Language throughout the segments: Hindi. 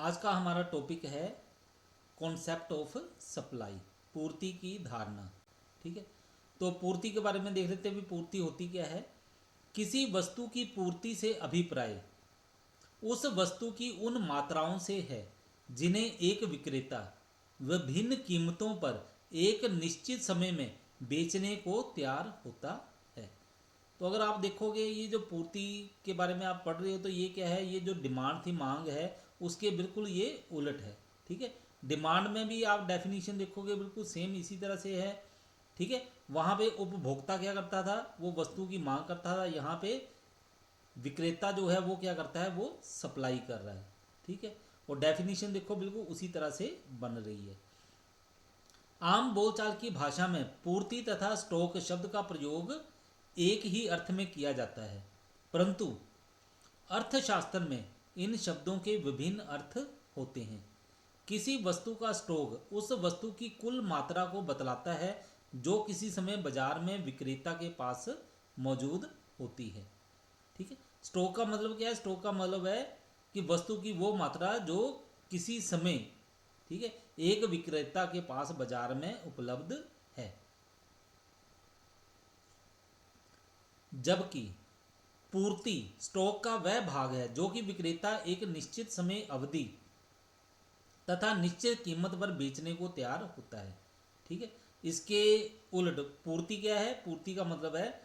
आज का हमारा टॉपिक है कॉन्सेप्ट ऑफ सप्लाई, पूर्ति की धारणा। ठीक है, तो पूर्ति के बारे में देख लेते हैं। भी पूर्ति होती क्या है? किसी वस्तु की पूर्ति से अभिप्राय उस वस्तु की उन मात्राओं से है जिन्हें एक विक्रेता विभिन्न कीमतों पर एक निश्चित समय में बेचने को तैयार होता है। तो अगर आप देखोगे ये जो पूर्ति के बारे में आप पढ़ रहे हो तो ये क्या है, ये जो डिमांड थी, मांग है, उसके बिल्कुल ये उलट है। ठीक है, डिमांड में भी आप डेफिनेशन देखोगे बिल्कुल सेम इसी तरह से है। ठीक है, वहाँ पे उपभोक्ता क्या करता था, वो वस्तु की मांग करता था। यहाँ पे विक्रेता जो है वो क्या करता है, वो सप्लाई कर रहा है। ठीक है, और डेफिनेशन देखो बिल्कुल उसी तरह से बन रही है। आम बोलचाल की भाषा में पूर्ति तथा स्टॉक शब्द का प्रयोग एक ही अर्थ में किया जाता है, परंतु अर्थशास्त्र में इन शब्दों के विभिन्न अर्थ होते हैं। किसी वस्तु का स्टॉक उस वस्तु की कुल मात्रा को बतलाता है जो किसी समय बाजार में विक्रेता के पास मौजूद होती है। ठीक है, स्टॉक का मतलब क्या है? स्टॉक का मतलब है कि वस्तु की वो मात्रा जो किसी समय, ठीक है, एक विक्रेता के पास बाजार में उपलब्ध है। जबकि पूर्ति स्टॉक का वह भाग है जो कि विक्रेता एक निश्चित समय अवधि तथा निश्चित कीमत पर बेचने को तैयार होता है। ठीक है, इसके उलट पूर्ति क्या है? पूर्ति का मतलब है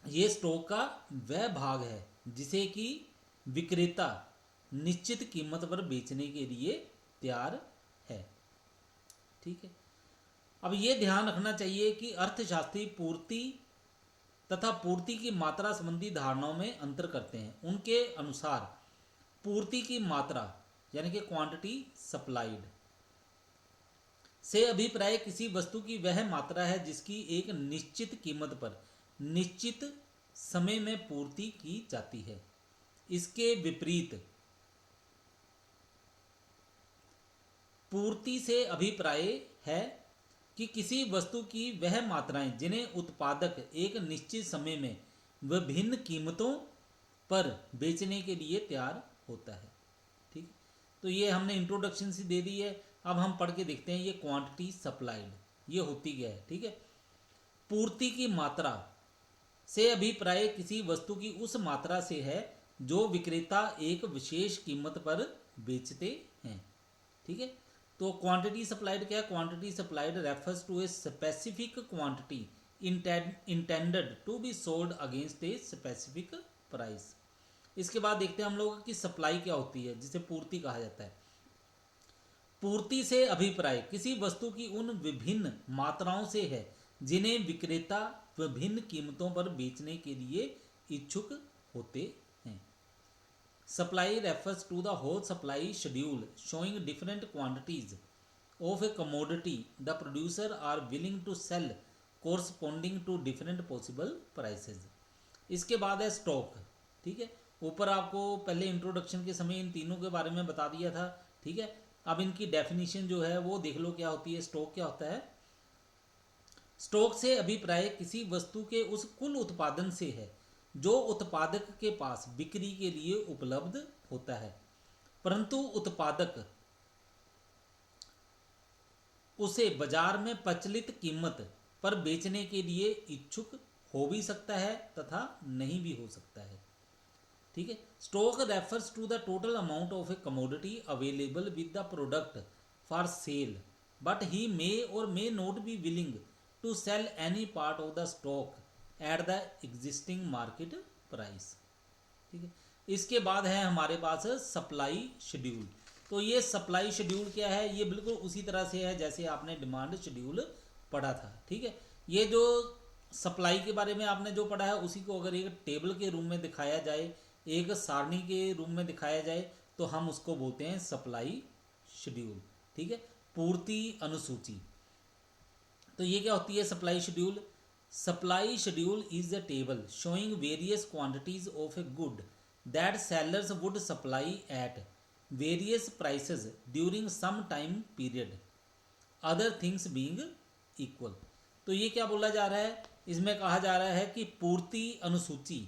ये स्टॉक का वह भाग है जिसे कि विक्रेता निश्चित कीमत पर बेचने के लिए तैयार है। ठीक है, अब ये ध्यान रखना चाहिए कि अर्थशास्त्री पूर्ति तथा पूर्ति की मात्रा संबंधी धारणाओं में अंतर करते हैं। उनके अनुसार पूर्ति की मात्रा यानी कि क्वांटिटी सप्लाइड से अभिप्राय किसी वस्तु की वह मात्रा है जिसकी एक निश्चित कीमत पर निश्चित समय में पूर्ति की जाती है। इसके विपरीत पूर्ति से अभिप्राय है कि किसी वस्तु की वह मात्राएं जिन्हें उत्पादक एक निश्चित समय में विभिन्न कीमतों पर बेचने के लिए तैयार होता है। ठीक, तो ये हमने इंट्रोडक्शन से दे दी है। अब हम पढ़ के देखते हैं ये क्वांटिटी सप्लाइड ये होती क्या है। ठीक है, पूर्ति की मात्रा से अभिप्राय किसी वस्तु की उस मात्रा से है जो विक्रेता एक विशेष कीमत पर बेचते हैं। ठीक है, तो क्वांटिटी सप्लाइड क्या है? Quantity supplied refers to a specific quantity intended to be sold against a specific price. इसके बाद देखते हैं हम लोग कि सप्लाई क्या होती है, जिसे पूर्ति कहा जाता है। पूर्ति से अभिप्राय किसी वस्तु की उन विभिन्न मात्राओं से है जिन्हें विक्रेता विभिन्न कीमतों पर बेचने के लिए इच्छुक होते हैं। Supply refers to the whole supply schedule showing different quantities of a commodity the producers are willing to sell corresponding to different possible prices. इसके बाद है स्टॉक। ठीक है, ऊपर आपको पहले इंट्रोडक्शन के समय इन तीनों के बारे में बता दिया था। ठीक है, अब इनकी डेफिनेशन जो है वो देख लो क्या होती है। स्टॉक क्या होता है? स्टॉक से अभिप्राय किसी वस्तु के उस कुल उत्पादन से है जो उत्पादक के पास बिक्री के लिए उपलब्ध होता है, परंतु उत्पादक उसे बाजार में प्रचलित कीमत पर बेचने के लिए इच्छुक हो भी सकता है तथा नहीं भी हो सकता है। ठीक है, stock refers to the total amount of a commodity available with the product for sale but he may or may not be willing to sell any part of the stock at the existing market price. ठीक है, इसके बाद है हमारे पास सप्लाई शेड्यूल। तो ये सप्लाई शेड्यूल क्या है? ये बिल्कुल उसी तरह से है जैसे आपने डिमांड शेड्यूल पढ़ा था। ठीक है, ये जो सप्लाई के बारे में आपने जो पढ़ा है उसी को अगर एक टेबल के रूप में दिखाया जाए, एक सारणी के रूप में दिखाया जाए, तो हम उसको बोलते हैं सप्लाई शेड्यूल। ठीक है, पूर्ति अनुसूची। तो ये क्या होती है supply schedule? Supply schedule is a table showing various quantities of a good that sellers would supply at various prices during some time period other things being equal. तो ये क्या बोला जा रहा है? इसमें कहा जा रहा है कि पूर्ति अनुसूची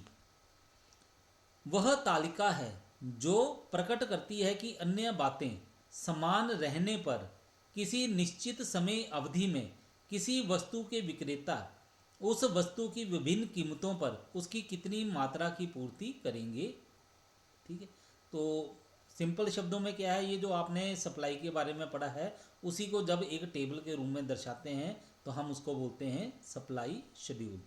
वह तालिका है जो प्रकट करती है कि अन्य बातें समान रहने पर किसी निश्चित समय अवधि में किसी वस्तु के विक्रेता उस वस्तु की विभिन्न कीमतों पर उसकी कितनी मात्रा की पूर्ति करेंगे। ठीक है, तो सिंपल शब्दों में क्या है, ये जो आपने सप्लाई के बारे में पढ़ा है उसी को जब एक टेबल के रूप में दर्शाते हैं तो हम उसको बोलते हैं सप्लाई शेड्यूल।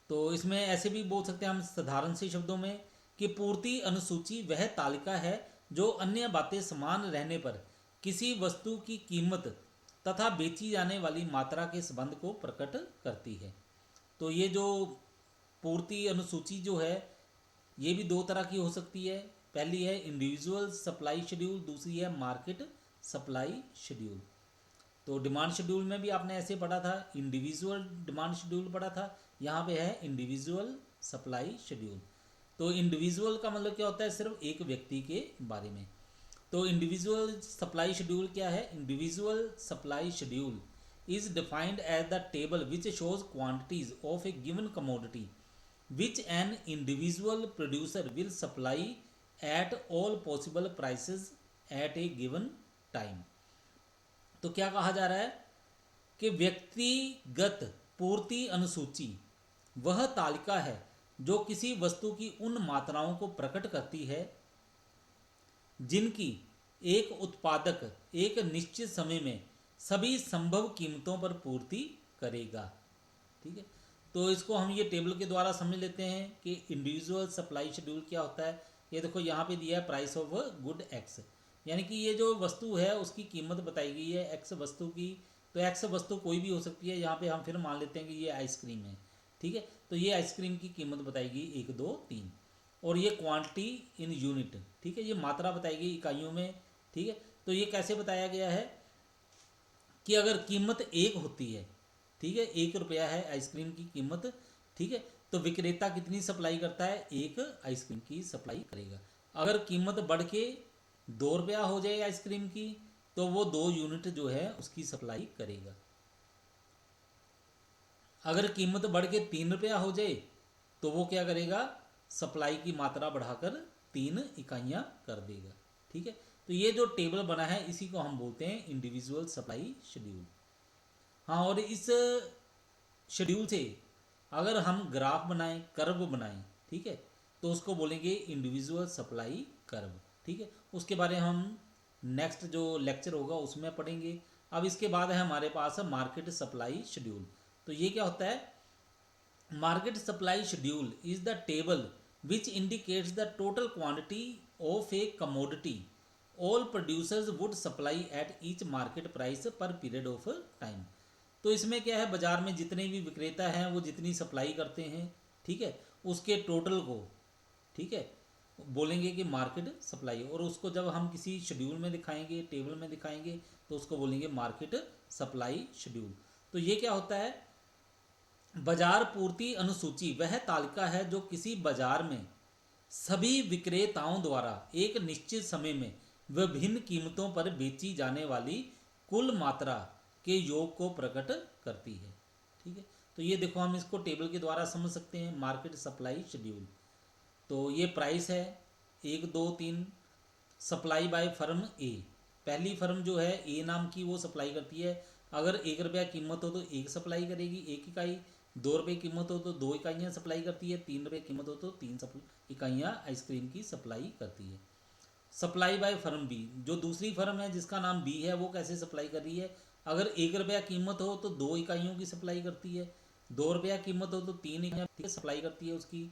तो इसमें ऐसे भी बोल सकते हैं हम साधारण से शब्दों में कि पूर्ति अनुसूची वह तालिका है जो अन्य बातें समान रहने पर किसी वस्तु की कीमत तथा बेची जाने वाली मात्रा के संबंध को प्रकट करती है। तो ये जो पूर्ति अनुसूची जो है ये भी दो तरह की हो सकती है। पहली है इंडिविजुअल सप्लाई शेड्यूल, दूसरी है मार्केट सप्लाई शेड्यूल। तो डिमांड शेड्यूल में भी आपने ऐसे पढ़ा था, इंडिविजुअल डिमांड शेड्यूल पढ़ा था, यहाँ पे है इंडिविजुअल सप्लाई शेड्यूल। तो इंडिविजुअल का मतलब क्या होता है, सिर्फ एक व्यक्ति के बारे में। तो इंडिविजुअल सप्लाई शेड्यूल क्या है, individual supply schedule is defined as the table which shows quantities of a given commodity which an individual producer will supply at all possible prices at a given time। तो क्या कहा जा रहा है कि व्यक्तिगत पूर्ति अनुसूची वह तालिका है जो किसी वस्तु की उन मात्राओं को प्रकट करती है जिनकी एक उत्पादक एक निश्चित समय में सभी संभव कीमतों पर पूर्ति करेगा। ठीक है, तो इसको हम ये टेबल के द्वारा समझ लेते हैं कि इंडिविजुअल सप्लाई शेड्यूल क्या होता है। ये देखो यहाँ पे दिया है प्राइस ऑफ गुड एक्स, यानी कि ये जो वस्तु है उसकी कीमत बताई गई है एक्स वस्तु की। तो एक्स वस्तु कोई भी हो सकती है, यहाँ पे हम फिर मान लेते हैं कि ये आइसक्रीम है। ठीक है, तो ये आइसक्रीम की कीमत बताई गई 1 2 3 और ये क्वांटिटी इन यूनिट। ठीक है, ये मात्रा बताई गई इकाइयों में। ठीक है, तो ये कैसे बताया गया है कि अगर कीमत 1 होती है, ठीक है, 1 रुपया है आइसक्रीम की कीमत, ठीक है, तो विक्रेता कितनी सप्लाई करता है, 1 आइसक्रीम की सप्लाई करेगा। अगर कीमत बढ़ के 2 रुपया हो जाए आइसक्रीम की तो वो 2 यूनिट जो है उसकी सप्लाई करेगा। अगर कीमत बढ़ के 3 रुपया हो जाए तो वो क्या करेगा, सप्लाई की मात्रा बढ़ाकर 3 इकाइयाँ कर देगा। ठीक है, तो ये जो टेबल बना है इसी को हम बोलते हैं इंडिविजुअल सप्लाई शेड्यूल। हाँ, और इस शेड्यूल से अगर हम ग्राफ बनाएं, कर्व बनाएं, ठीक है, तो उसको बोलेंगे इंडिविजुअल सप्लाई कर्व। ठीक है, उसके बारे में हम नेक्स्ट जो लेक्चर होगा उसमें पढ़ेंगे। अब इसके बाद है हमारे पास मार्केट सप्लाई शेड्यूल। तो ये क्या होता है, market supply schedule is the table which indicates the total quantity of a commodity all producers would supply at each market price पर पीरियड ऑफ टाइम। तो इसमें क्या है, बाजार में जितने भी विक्रेता हैं वो जितनी सप्लाई करते हैं, ठीक है, उसके टोटल को, ठीक है, बोलेंगे कि मार्केट सप्लाई। और उसको जब हम किसी शेड्यूल में दिखाएंगे, टेबल में दिखाएंगे, तो उसको बोलेंगे मार्केट सप्लाई शेड्यूल। तो ये क्या होता है, बाजार पूर्ति अनुसूची वह तालिका है जो किसी बाजार में सभी विक्रेताओं द्वारा एक निश्चित समय में विभिन्न कीमतों पर बेची जाने वाली कुल मात्रा के योग को प्रकट करती है। ठीक है, तो ये देखो हम इसको टेबल के द्वारा समझ सकते हैं, मार्केट सप्लाई शेड्यूल। तो ये प्राइस है 1 2 3, सप्लाई बाय फर्म ए। पहली फर्म जो है ए नाम की वो सप्लाई करती है। अगर 1 रुपया कीमत हो तो 1 सप्लाई करेगी, 1 इकाई। 2 रुपये कीमत हो तो 2 इकाइयाँ सप्लाई करती है। 3 रुपये कीमत हो तो 3 इकाइयाँ आइसक्रीम की सप्लाई करती है। सप्लाई बाय फर्म बी, जो दूसरी फर्म है जिसका नाम बी है, वो कैसे सप्लाई कर रही है, अगर 1 रुपया कीमत हो तो 2 इकाइयों की सप्लाई करती है। 2 रुपया कीमत हो तो 3 इकाइयाँ सप्लाई करती है उसकी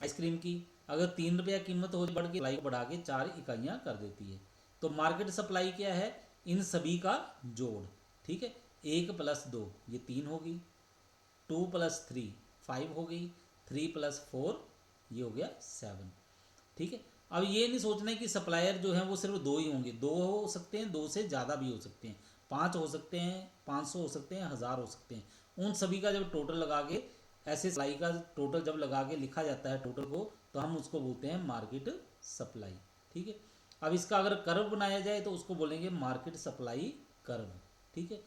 आइसक्रीम की। अगर 3 रुपया कीमत हो बढ़ के सप्लाई को बढ़ा के 4 इकाइयाँ कर देती है। तो मार्केट सप्लाई क्या है, इन सभी का जोड़। ठीक है, 1 + 2 ये 3 होगी, 2 + 3 5 हो गई, 3 + 4 ये हो गया 7। ठीक है, अब ये नहीं सोचना है कि सप्लायर जो है वो सिर्फ 2 ही होंगे, 2 हो सकते हैं, 2 से ज़्यादा भी हो सकते हैं, 5 हो सकते हैं, 500 हो सकते हैं, 1000 हो सकते हैं। उन सभी का जब टोटल लगा के, ऐसे सप्लाई का टोटल जब लगा के लिखा जाता है टोटल को, तो हम उसको बोलते हैं मार्केट सप्लाई। ठीक है, अब इसका अगर कर्व बनाया जाए तो उसको बोलेंगे मार्केट सप्लाई कर्व। ठीक है,